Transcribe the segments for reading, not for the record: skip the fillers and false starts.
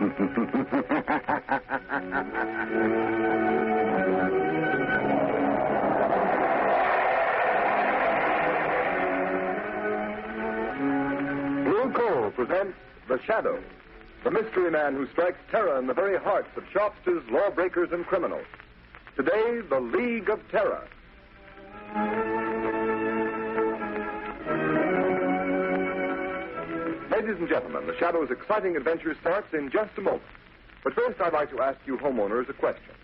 Blue Coal presents The Shadow, the mystery man who strikes terror in the very hearts of shopsters, lawbreakers, and criminals. Today, The League of Terror. Ladies and gentlemen, The Shadow's exciting adventure starts in just a moment. But first, I'd like to ask you homeowners a question.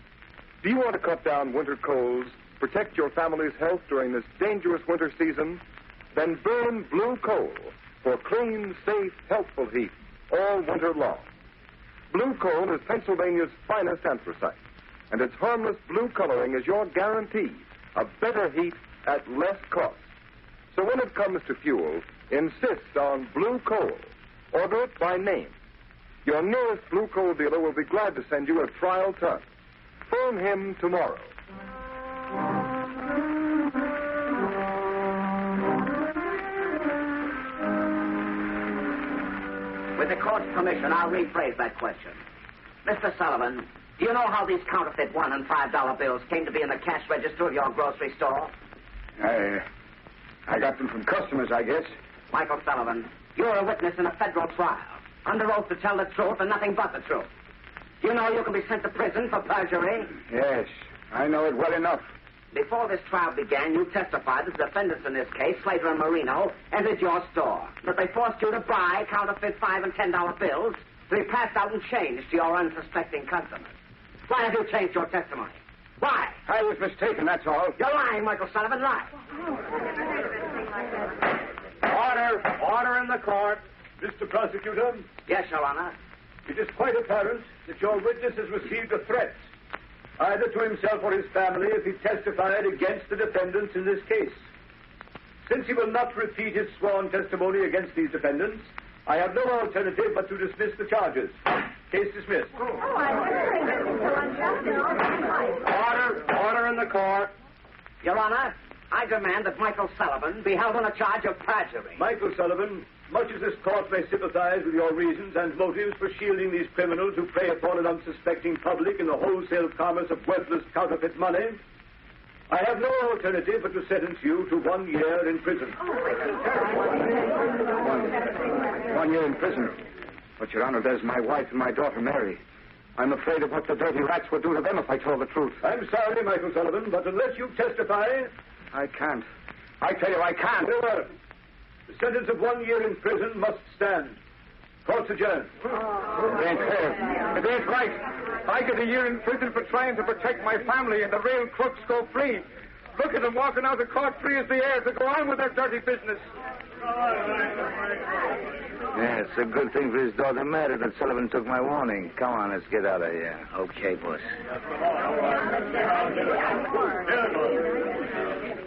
Do you want to cut down winter colds, protect your family's health during this dangerous winter season? Then burn Blue Coal for clean, safe, healthful heat all winter long. Blue Coal is Pennsylvania's finest anthracite, and its harmless blue coloring is your guarantee of better heat at less cost. So when it comes to fuel, insist on Blue Coal. Order it by name. Your nearest Blue Coal dealer will be glad to send you a trial ton. Phone him tomorrow. With the court's permission, I'll rephrase that question. Mr. Sullivan, do you know how these counterfeit $1 and $5 bills came to be in the cash register of your grocery store? I got them from customers, I guess. Michael Sullivan, you're a witness in a federal trial, under oath to tell the truth and nothing but the truth. Do you know you can be sent to prison for perjury? Yes, I know it well enough. Before this trial began, you testified that the defendants in this case, Slater and Marino, entered your store, that they forced you to buy counterfeit $5 and $10 bills to be passed out and changed to your unsuspecting customers. Why have you changed your testimony? Why? I was mistaken, that's all. You're lying, Michael Sullivan, lie. Order in the court. Mr. Prosecutor? Yes, Your Honor. It is quite apparent that your witness has received a threat, either to himself or his family, if he testified against the defendants in this case. Since he will not repeat his sworn testimony against these defendants, I have no alternative but to dismiss the charges. Case dismissed. Order in the court. Your Honor, I demand that Michael Sullivan be held on a charge of perjury. Michael Sullivan, much as this court may sympathize with your reasons and motives for shielding these criminals who prey upon an unsuspecting public in the wholesale commerce of worthless counterfeit money, I have no alternative but to sentence you to 1 year in prison. 1 year in prison. But, Your Honor, there's my wife and my daughter, Mary. I'm afraid of what the dirty rats would do to them if I told the truth. I'm sorry, Michael Sullivan, but unless you testify... I can't. I tell you, I can't. Very well. The sentence of 1 year in prison must stand. Court's adjourned. It ain't fair. It ain't right. I get a year in prison for trying to protect my family, and the real crooks go free. Look at them walking out of court free as the air to go on with their dirty business. Yeah, it's a good thing for his daughter Mary that Sullivan took my warning. Come on, let's get out of here. Okay, boss.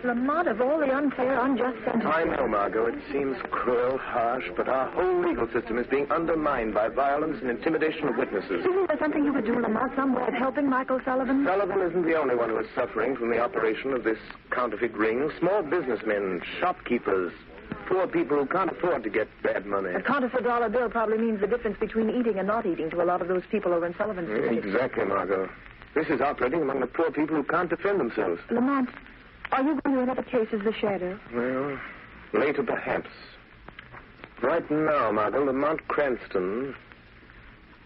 Lamont, of all the unfair, unjust sentences... I know, Margo. It seems cruel, harsh, but our whole legal system is being undermined by violence and intimidation of witnesses. Isn't there something you could do, Lamont, some way of helping Michael Sullivan? Sullivan isn't the only one who is suffering from the operation of this counterfeit ring. Small businessmen, shopkeepers, poor people who can't afford to get bad money. A counterfeit dollar bill probably means the difference between eating and not eating to a lot of those people over in Sullivan's district. Exactly, Margo. This is operating among the poor people who can't defend themselves. Lamont, are you going to another case as the shadow? Well, later perhaps. Right now, Margo, Lamont Cranston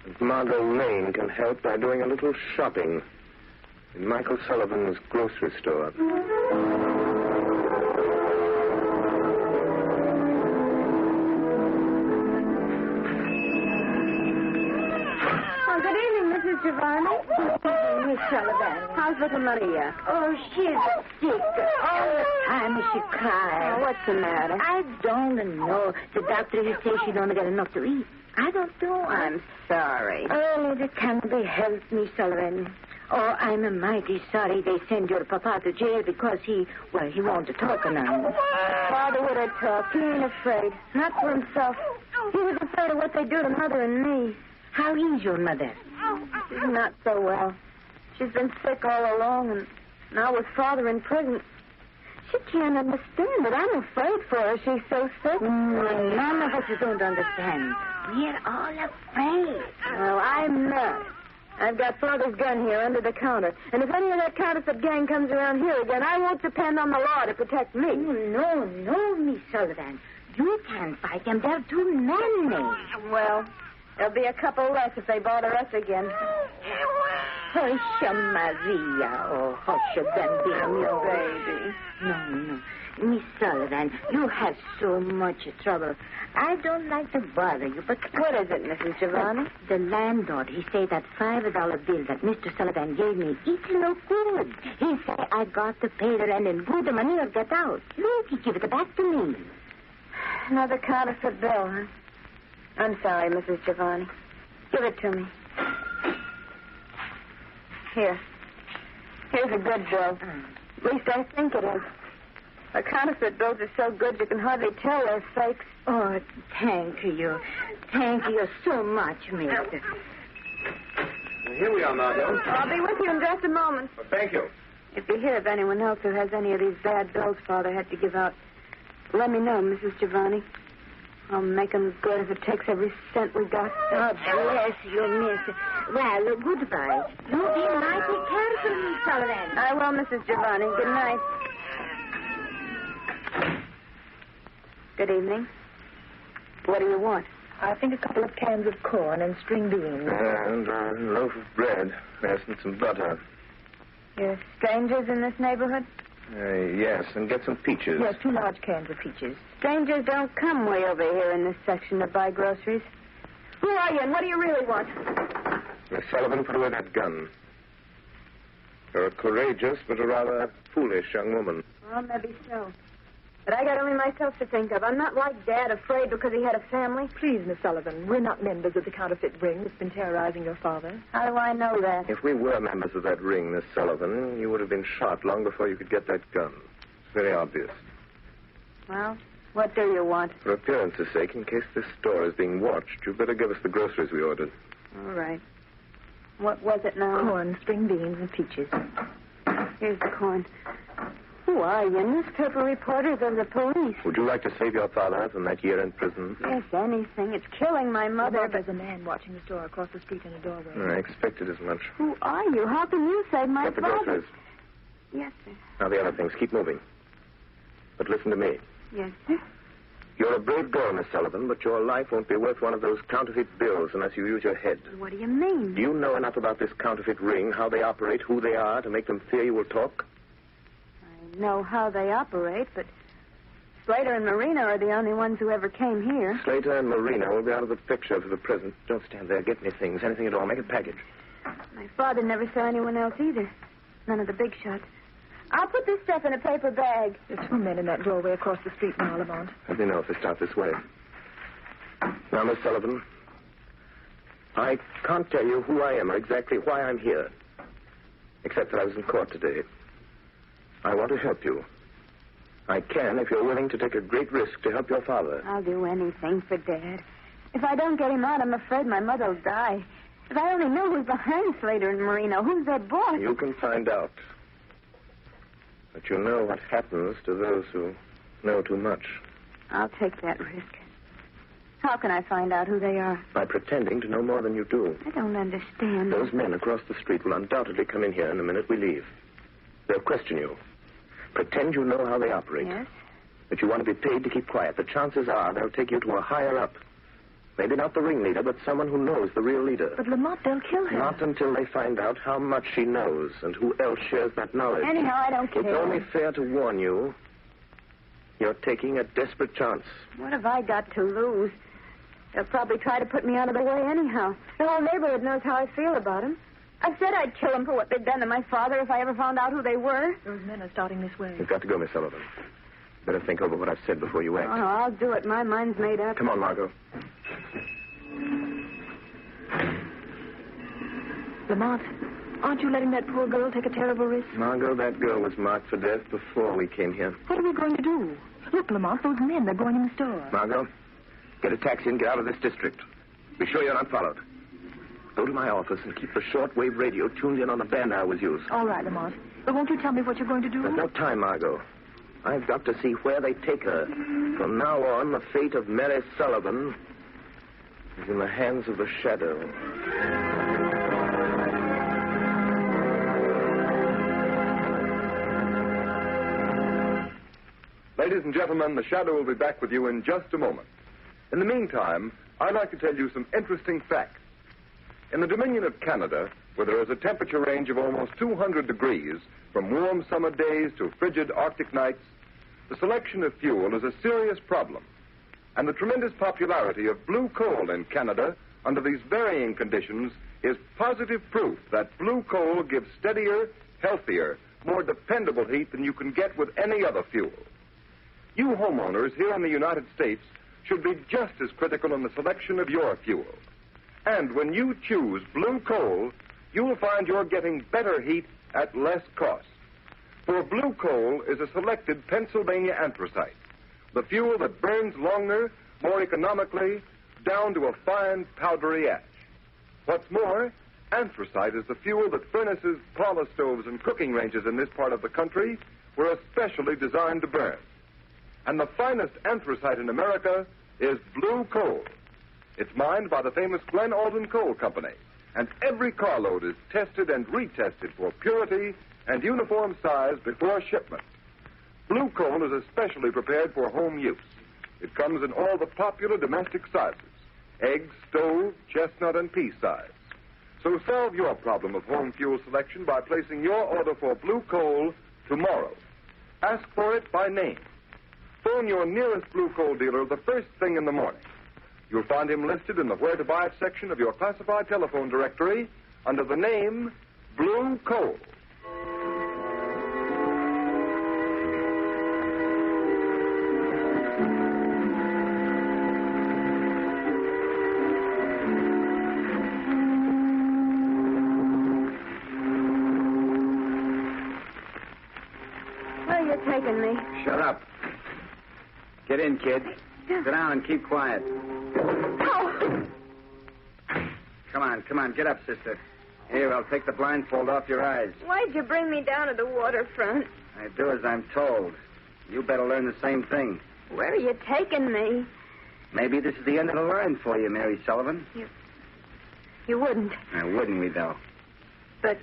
and Margo Lane can help by doing a little shopping in Michael Sullivan's grocery store. Oh, good evening, Mrs. Giovanni. Miss Sullivan. How's little Maria? Oh, she's sick. All the time she cries. What's the matter? I don't know. The doctor, he says she don't get enough to eat. I don't know. I'm sorry. Oh, it can't be helped, Miss Sullivan. Oh, I'm mighty sorry they send your papa to jail because he won't talk now. Father would have talked. He ain't afraid. Not for himself. He was afraid of what they do to Mother and me. How is your mother? She's not so well. She's been sick all along, and now with Father in prison. She can't understand it. I'm afraid for her. She's so sick. None of us don't understand. We're all afraid. Well, I I'm not. I've got Father's gun here under the counter. And if any of that counterfeit gang comes around here again, I won't depend on the law to protect me. Oh, no, Miss Sullivan. You can't fight them. They're too many. Well, there'll be a couple less if they bother us again. Hush, Maria. Oh, hush, Bambino. Baby. No. Miss Sullivan, you have so much trouble. I don't like to bother you, but... What is it, Mrs. Giovanni? The landlord, he say that $5 bill that Mr. Sullivan gave me, it's no good. He say I got to pay the rent and put the money or get out. Look, he give it back to me. Another counterfeit bill, huh? I'm sorry, Mrs. Giovanni. Give it to me. Here. Here's a good bill. At least I think it is. The counterfeit bills are so good you can hardly tell they're fakes. Oh, thank you. Thank you so much, mister. Here we are, Margo. I'll be with you in just a moment. Well, thank you. If you hear of anyone else who has any of these bad bills Father had to give out, let me know, Mrs. Giovanni. I'll make them good if it takes every cent we got. Oh, bless you, mister. Well, goodbye. You be mighty careful, Miss Sullivan. I will, Mrs. Giovanni. Good night. Good evening. What do you want? I think a couple of cans of corn and string beans. And a loaf of bread. Yes, and some butter. You're strangers in this neighborhood? Yes, and get some peaches. Yes, 2 large cans of peaches. Strangers don't come way over here in this section to buy groceries. Who are you and what do you really want? Miss Sullivan, put away that gun. You're a courageous but a rather foolish young woman. Well, maybe so. But I got only myself to think of. I'm not like Dad, afraid because he had a family. Please, Miss Sullivan, we're not members of the counterfeit ring that's been terrorizing your father. How do I know that? If we were members of that ring, Miss Sullivan, you would have been shot long before you could get that gun. It's very obvious. Well, what do you want? For appearance's sake, in case this store is being watched, you'd better give us the groceries we ordered. All right. What was it now? Corn, string beans, and peaches. Here's the corn. Who are you? Newspaper reporters or the police? Would you like to save your father from that year in prison? Yes, anything. It's killing my mother. Well, there's a man watching the store across the street in a doorway. I expected as much. Who are you? How can you save my Get the father? groceries. Yes, sir. Now the other things. Keep moving. But listen to me. Yes, sir. You're a brave girl, Miss Sullivan, but your life won't be worth one of those counterfeit bills unless you use your head. What do you mean? Do you know enough about this counterfeit ring, how they operate, who they are, to make them fear you will talk? I know how they operate, but Slater and Marina are the only ones who ever came here. Slater and Marina will be out of the picture for the present. Don't stand there. Get me things. Anything at all. Make a package. My father never saw anyone else either. None of the big shots. I'll put this stuff in a paper bag. There's 2 men in that doorway across the street now, Lamont. Let me know if they start this way. Now, Miss Sullivan, I can't tell you who I am or exactly why I'm here, except that I was in court today. I want to help you. I can if you're willing to take a great risk to help your father. I'll do anything for Dad. If I don't get him out, I'm afraid my mother will die. If I only knew who's behind Slater and Marino, who's their boss. You can find out. But you know what happens to those who know too much. I'll take that risk. How can I find out who they are? By pretending to know more than you do. I don't understand. Those men across the street will undoubtedly come in here in the minute we leave. They'll question you. Pretend you know how they operate. Yes? That you want to be paid to keep quiet. The chances are they'll take you to a higher up. Maybe not the ringleader, but someone who knows the real leader. But Lamont, they'll kill him. Not until they find out how much she knows and who else shares that knowledge. Anyhow, I don't care. It's only fair to warn you. You're taking a desperate chance. What have I got to lose? They'll probably try to put me out of the way anyhow. The whole neighborhood knows how I feel about them. I said I'd kill them for what they'd done to my father if I ever found out who they were. Those men are starting this way. You've got to go, Miss Sullivan. Better think over what I've said before you act. Oh, no, I'll do it. My mind's made up. Come on, Margo. Lamont, aren't you letting that poor girl take a terrible risk? Margo, that girl was marked for death before we came here. What are we going to do? Look, Lamont, those men, they're going in the store. Margo, get a taxi and get out of this district. Be sure you're not followed. Go to my office and keep the shortwave radio tuned in on the band I always use. All right, Lamont. But won't you tell me what you're going to do? There's no time, Margo. I've got to see where they take her. From now on, the fate of Mary Sullivan is in the hands of the shadow. Ladies and gentlemen, the Shadow will be back with you in just a moment. In the meantime, I'd like to tell you some interesting facts. In the Dominion of Canada, where there is a temperature range of almost 200 degrees, from warm summer days to frigid Arctic nights, the selection of fuel is a serious problem. And the tremendous popularity of blue coal in Canada under these varying conditions is positive proof that blue coal gives steadier, healthier, more dependable heat than you can get with any other fuel. You homeowners here in the United States should be just as critical in the selection of your fuel. And when you choose blue coal, you'll find you're getting better heat at less cost. For blue coal is a selected Pennsylvania anthracite, the fuel that burns longer, more economically, down to a fine powdery ash. What's more, anthracite is the fuel that furnaces, parlor stoves, and cooking ranges in this part of the country were especially designed to burn. And the finest anthracite in America is blue coal. It's mined by the famous Glen Alden Coal Company, and every carload is tested and retested for purity and uniform size before shipment. Blue coal is especially prepared for home use. It comes in all the popular domestic sizes: egg, stove, chestnut, and pea size. So solve your problem of home fuel selection by placing your order for blue coal tomorrow. Ask for it by name. Phone your nearest blue coal dealer the first thing in the morning. You'll find him listed in the Where to Buy It section of your classified telephone directory under the name Blue Coal. Where are you taking me? Shut up. Get in, kid. Sit down and keep quiet. Oh! Come on, get up, sister. Here, I'll take the blindfold off your eyes. Why'd you bring me down to the waterfront? I do as I'm told. You better learn the same thing. Where are you taking me? Maybe this is the end of the line for you, Mary Sullivan. You wouldn't. Wouldn't we, though? But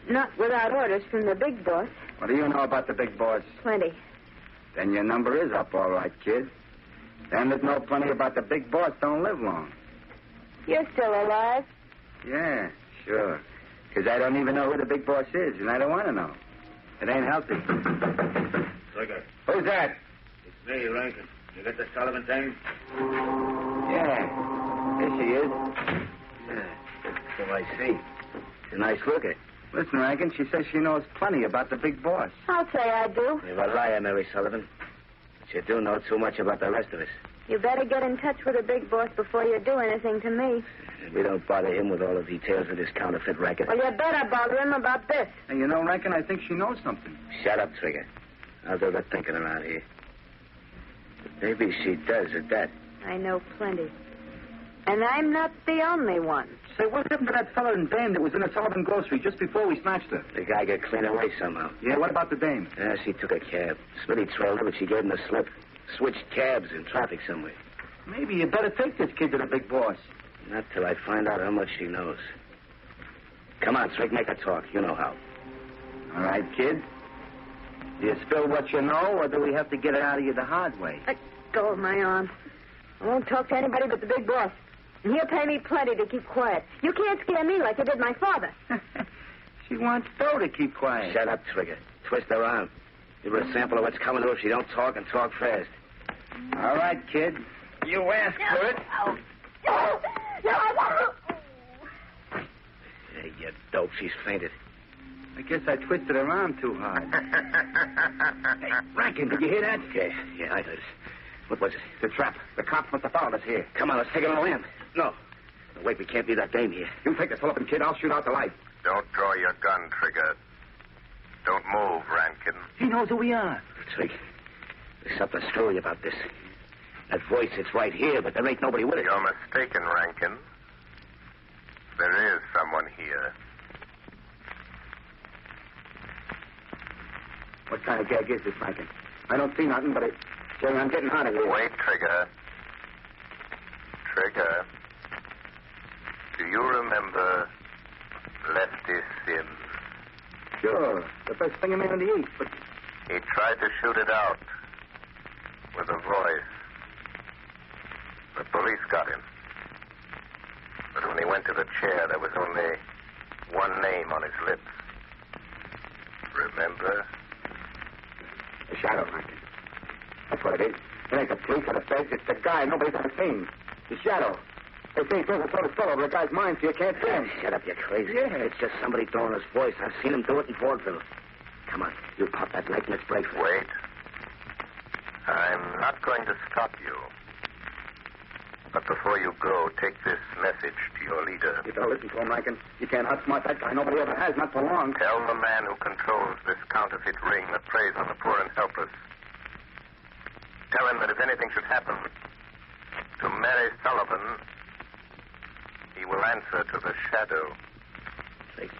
not without orders from the big boss. What do you know about the big boss? Plenty. Then your number is up, all right, kid. Them that know plenty about the big boss don't live long. You're still alive? Yeah, sure. Because I don't even know who the big boss is, and I don't want to know. It ain't healthy. Trigger. Who's that? It's me, Rankin. You get the Sullivan thing? Yeah. Here she is. So I see. She's a nice looker. Listen, Rankin, she says she knows plenty about the big boss. I'll say I do. You're a liar, Mary Sullivan. But you do know too much about the rest of us. You better get in touch with the big boss before you do anything to me. We don't bother him with all the details of this counterfeit racket. Well, you better bother him about this. And you know, Rankin, I think she knows something. Shut up, Trigger. I'll do the thinking around here. Maybe she does at that. I know plenty. And I'm not the only one. Say, what happened to that fellow and dame that was in the Sullivan grocery just before we snatched her? The guy got clean away somehow. Yeah, what about the dame? Yeah, she took a cab. Smitty trailed her, but she gave him the slip. Switched cabs in traffic somewhere. Maybe you better take this kid to the big boss. Not till I find out how much she knows. Come on, Trick, make her talk. You know how. All right, kid. Do you spill what you know, or do we have to get it out of you the hard way? Let go of my arm. I won't talk to anybody but the big boss. And he'll pay me plenty to keep quiet. You can't scare me like you did my father. She wants Doe to keep quiet. Shut up, Trigger. Twist her arm. Give her a sample of what's coming to her if she don't talk and talk fast. All right, kid. You asked for it. No, I won't. Hey, you dope. She's fainted. I guess I twisted her arm too hard. Hey, Rankin, did you hear that? Yeah, I heard it. What was it? It's a trap. The cops must have followed us here. Come on, let's take it on a lamb. No, wait, we can't be that dame here. You take the Sullivan kid. I'll shoot out the light. Don't draw your gun, Trigger. Don't move, Rankin. He knows who we are. Trig, there's something screwy about this. That voice, it's right here, but there ain't nobody with it. You're mistaken, Rankin. There is someone here. What kind of gag is this, Rankin? I don't see nothing, but Jerry, I'm getting hot of here. Wait, Trigger. Trigger. Do you remember Lefty Sims? Sure. The best thing a man to eat, but... He tried to shoot it out. with a voice. The police got him. But when he went to the chair, there was only one name on his lips. Remember? The shadow, Rankin. That's what it is. It ain't the police or the feds. It's the guy nobody's ever seen. The shadow. They say he throws a sort of spell over a guy's mind so you can't see him. Shut up, you crazy. Yeah. It's just somebody throwing his voice. I've seen him do it in vaudeville. Come on, you pop that light and let's break for it. Wait. I'm not going to stop you. But before you go, take this message to your leader. You better listen to him, Rankin. You can't outsmart that guy. Nobody ever has, not for long. Tell the man who controls this counterfeit ring that preys on the poor and helpless. Tell him that if anything should happen to Mary Sullivan, he will answer to the shadow. Drake,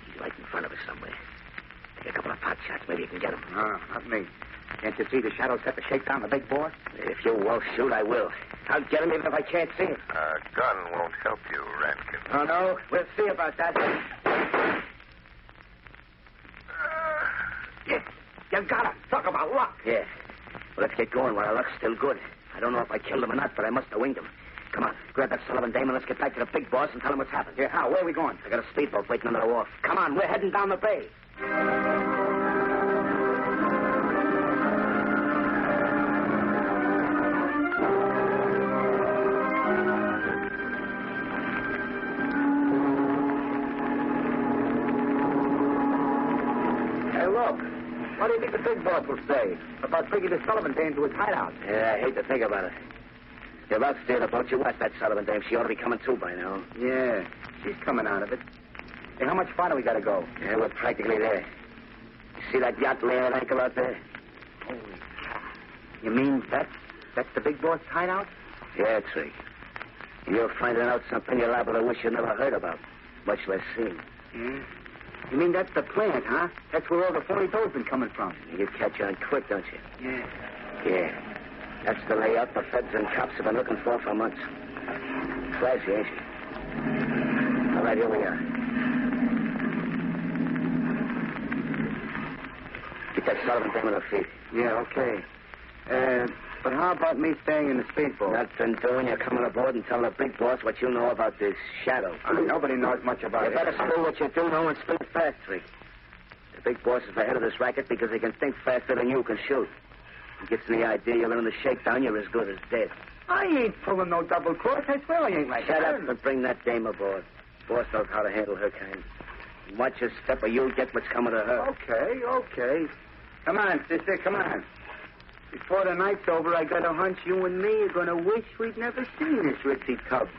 he's right in front of us somewhere. Take a couple of pot shots. Maybe you can get him. No, not me. Can't you see the shadow set to shake down the big boss? If you won't shoot, I will. I'll get him even if I can't see him. A gun won't help you, Rankin. Oh, no? We'll see about that. Yes, you got him. Talk about luck. Yeah. Well, let's get going while our luck's still good. I don't know if I killed him or not, but I must have winged him. Come on, grab that Sullivan dame and let's get back to the big boss and tell him what's happened. Yeah, how? Where are we going? I got a speedboat waiting under the wharf. Come on, we're heading down the bay. Hey, look. What do you think the big boss will say about bringing the Sullivan dame to his hideout? Yeah, I hate to think about it. You're about to steer the boat. You watch that Sullivan dame. She ought to be coming too by now. Yeah, she's coming out of it. Hey, how much farther we got to go? Yeah, we're practically there. You see that yacht laying at anchor out there? Holy cow. You mean that's the big boss hideout? Yeah, Trick. You're finding out something you're liable to wish you never heard about, much less seen. Yeah? You mean that's the plant, huh? That's where all the phony dough's been coming from. You catch on quick, don't you? Yeah. Yeah. That's the layout the feds and cops have been looking for months. Flashy, ain't she? All right, here we are. Get that Sullivan thing on her feet. Yeah, okay. But how about me staying in the speedboat? Nothing doing. You're coming aboard and telling the big boss what you know about this shadow. Nobody knows much about it. You better spill what you do know and spill it fast, Trick. The big boss is the head of this racket because he can think faster than you can shoot. He gets the idea you learn the shakedown, you're as good as dead. I ain't pulling no double cross. I swear I ain't like Shut that. up and bring that dame aboard. Boss knows how to handle her kind. Watch your step or you'll get what's coming to her. Okay. Come on, sister, come on. Before the night's over, I got a hunch you and me are going to wish we'd never seen this ritzy cub.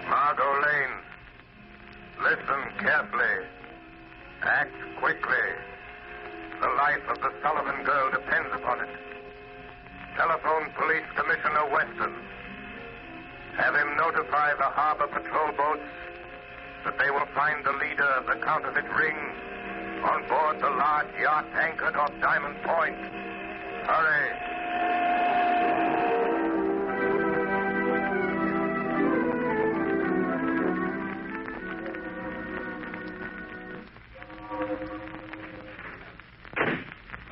Margo Lane. Listen carefully. Act quickly. The life of the Sullivan girl depends upon it. Telephone Police Commissioner Weston. Have him notify the harbor patrol boats that they will find the leader of the counterfeit ring on board the large yacht anchored off Diamond Point. Hurry.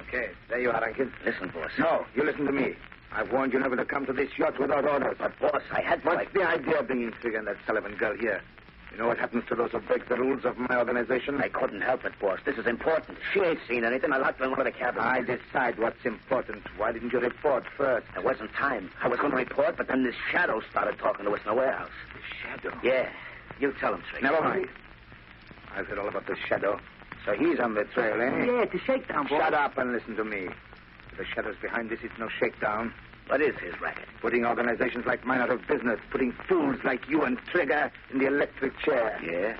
Okay, there you are, Rankin. Listen, boss. No, you listen to me. I've warned you never to come to this yacht without orders. But, boss, I had to... What's the idea of bringing Trigger and that Sullivan girl here? You know what happens to those who break the rules of my organization? I couldn't help it, boss. This is important. She ain't seen anything. I locked her in one of the cabins. I decide what's important. Why didn't you report first? There wasn't time. I was going to report, but then this shadow started talking to us in the warehouse. The shadow? Yeah. You tell him, Trigger. Never mind. I've heard all about the shadow. So he's on the trail, eh? Yeah, it's a shakedown, boss. Shut up and listen to me. The shadow's behind this. It's no shakedown. What is his racket? Putting organizations like mine out of business. Putting fools like you and Trigger in the electric chair. Yeah?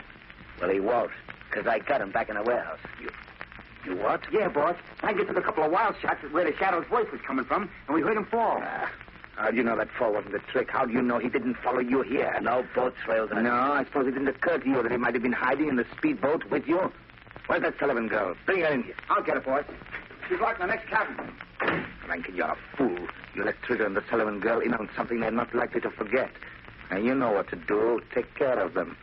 Well, he won't, because I got him back in the warehouse. You what? Yeah, boss. I took a couple of wild shots at where the shadow's voice was coming from, and we heard him fall. How do you know that fall wasn't a trick? How do you know he didn't follow you here? No boat trails. No, I suppose it didn't occur to you that he might have been hiding in the speedboat with you. Where's that Sullivan girl? Bring her in here. I'll get it, boss. She's locked in the next cabin. Rankin, you're a fool. You let Trigger and the Sullivan girl in on something they're not likely to forget. And you know what to do. Take care of them.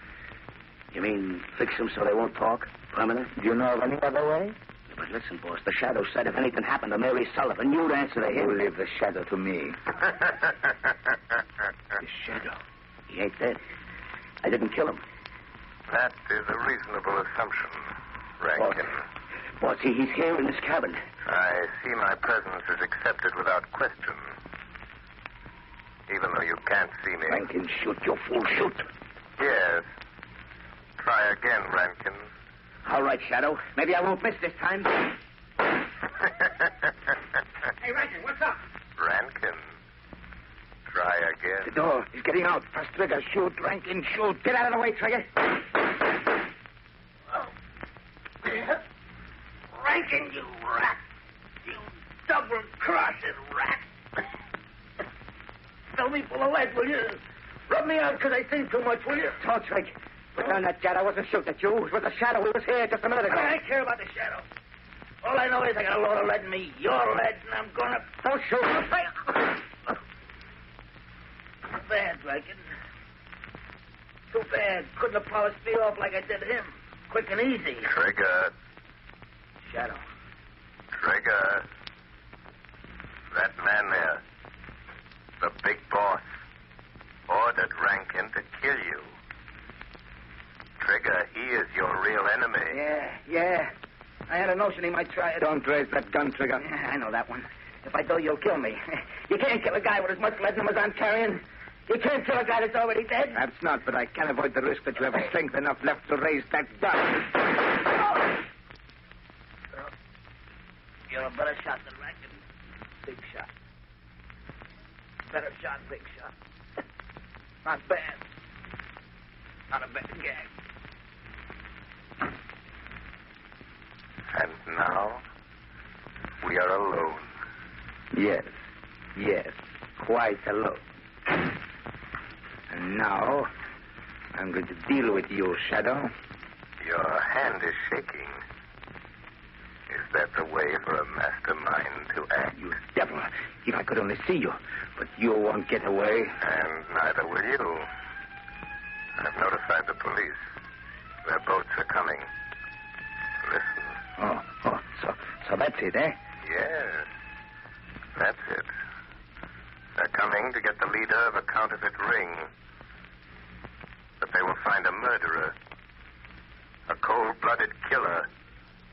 You mean fix them so they won't talk? Permanent? Do you know of any other way? But listen, boss, the Shadow said if anything happened to Mary Sullivan, you'd answer to him. You leave the Shadow to me. The Shadow? He ain't dead. I didn't kill him. That is a reasonable assumption, Rankin. Boss, he's here in this cabin. I see my presence is accepted without question. Even though you can't see me. Rankin, shoot, you fool, shoot. Yes. Try again, Rankin. All right, Shadow. Maybe I won't miss this time. Hey, Rankin, what's up? Rankin. Try again. The door. He's getting out. First trigger. Shoot, Rankin, shoot. Get out of the way, Trigger. Rankin, you rat. You double-crossed rat. Fill me full of lead, will you? Rub me out because I think too much, will you? Talk, Trig. Put down that gun. I wasn't shooting at you. It was the Shadow. He was here just a minute ago. I don't care about the Shadow. All I know is I got a load of lead in me. Your lead, and I'm going to... Don't shoot. Too bad, Rankin. Too bad. Couldn't have polished me off like I did him. Quick and easy. Trigger. Shadow. Trigger. That man there, the big boss, ordered Rankin to kill you. Trigger, he is your real enemy. Yeah. I had a notion he might try it. Don't raise that gun, Trigger. Yeah, I know that one. If I do, you'll kill me. You can't kill a guy with as much lead in him as I'm carrying. You can't kill a guy that's already dead. Perhaps not, but I can't avoid the risk that you have strength enough left to raise that gun. You're a better shot than Rankin. Big shot. Better shot, big shot. Not bad. Not a bad gag. And now, we are alone. Yes, quite alone. And now, I'm going to deal with you, Shadow. Your hand is shaking. Is that the way for a mastermind to act? You devil. If I could only see you. But you won't get away. And neither will you. I've notified the police. Their boats are coming. Listen. Oh, so that's it, eh? Yes. That's it. They're coming to get the leader of a counterfeit ring. But they will find a murderer. A cold-blooded killer.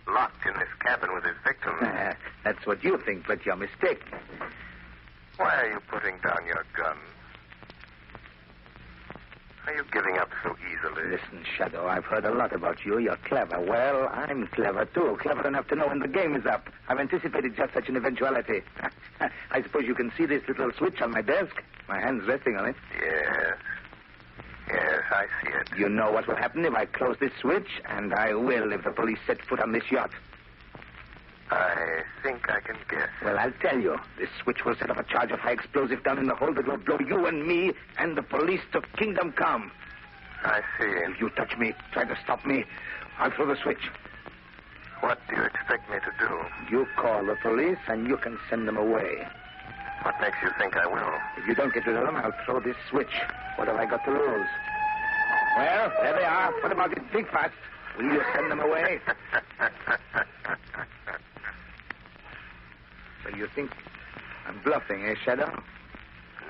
Locked in this cabin with his victim. That's what you think, but you're mistaken. Why are you putting down your gun? Are you giving up so easily? Listen, Shadow, I've heard a lot about you. You're clever. Well, I'm clever, too. Clever enough to know when the game is up. I've anticipated just such an eventuality. I suppose you can see this little switch on my desk. My hand's resting on it. Yes, I see it. You know what will happen if I close this switch, and I will if the police set foot on this yacht. I think I can guess. Well, I'll tell you. This switch will set off a charge of high explosive down in the hold that will blow you and me and the police to kingdom come. I see. If you touch me, try to stop me, I'll throw the switch. What do you expect me to do? You call the police, and you can send them away. What makes you think I will? If you don't get rid of them, I'll throw this switch. What have I got to lose? Well, there they are. What about it? Think fast. Will you send them away? So you think I'm bluffing, eh, Shadow?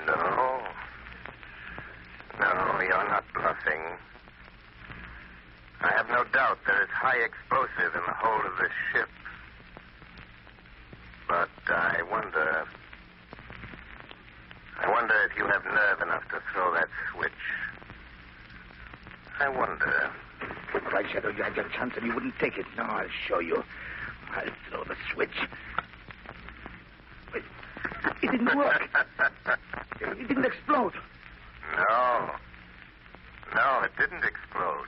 No, you're not bluffing. I have no doubt there is high explosive in the hold of this ship. But I wonder if you have nerve enough to throw that switch. I wonder. Good Christ, Shadow, you had your chance and you wouldn't take it. No, I'll show you. I'll throw the switch. It didn't work. It didn't explode. No, it didn't explode.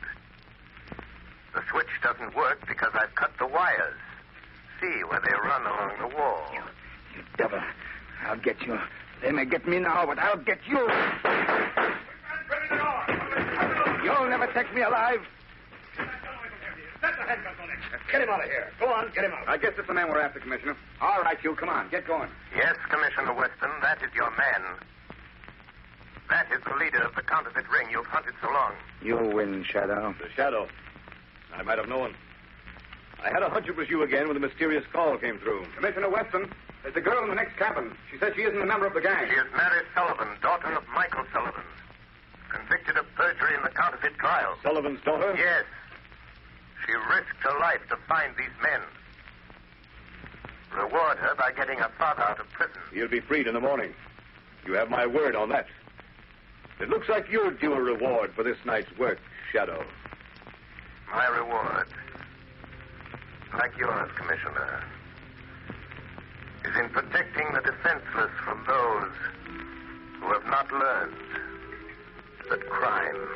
The switch doesn't work because I've cut the wires. See where they run along the wall. You devil. I'll get you. They may get me now, but I'll get you. You'll never take me alive. Get him out of here. Go on, get him out. I guess it's the man we're after, Commissioner. All right, you, come on, get going. Yes, Commissioner Weston, that is your man. That is the leader of the counterfeit ring you've hunted so long. You win, Shadow. The Shadow. I might have known. I had a hunch it was you again when the mysterious call came through. Commissioner Weston, there's a girl in the next cabin. She says she isn't a member of the gang. She is Mary Sullivan, daughter of Michael Sullivan, convicted of perjury in the counterfeit trial. Sullivan's daughter? Yes. She risked her life to find these men. Reward her by getting her father out of prison. He'll be freed in the morning. You have my word on that. It looks like you're due a reward for this night's work, Shadow. My reward, like yours, Commissioner, is in protecting the defenseless from those who have not learned that crime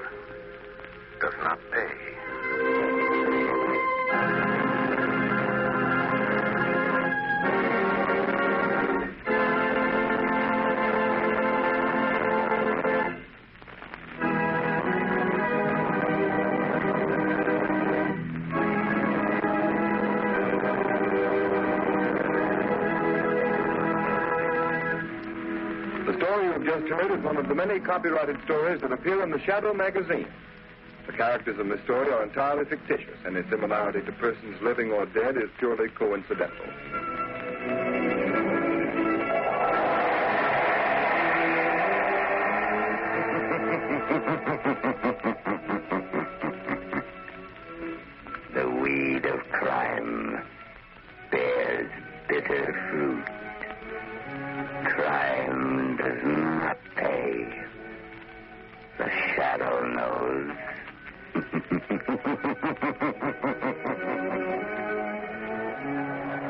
does not pay. The story you've just heard is one of the many copyrighted stories that appear in the Shadow magazine. The characters in this story are entirely fictitious, and its similarity to persons living or dead is purely coincidental. The weed of crime bears bitter fruit. Crime does not pay. The Shadow knows.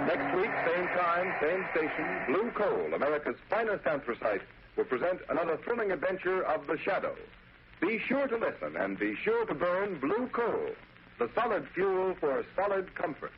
Next week, same time, same station, Blue Coal, America's finest anthracite, will present another thrilling adventure of the Shadow. Be sure to listen and be sure to burn Blue Coal, the solid fuel for solid comfort.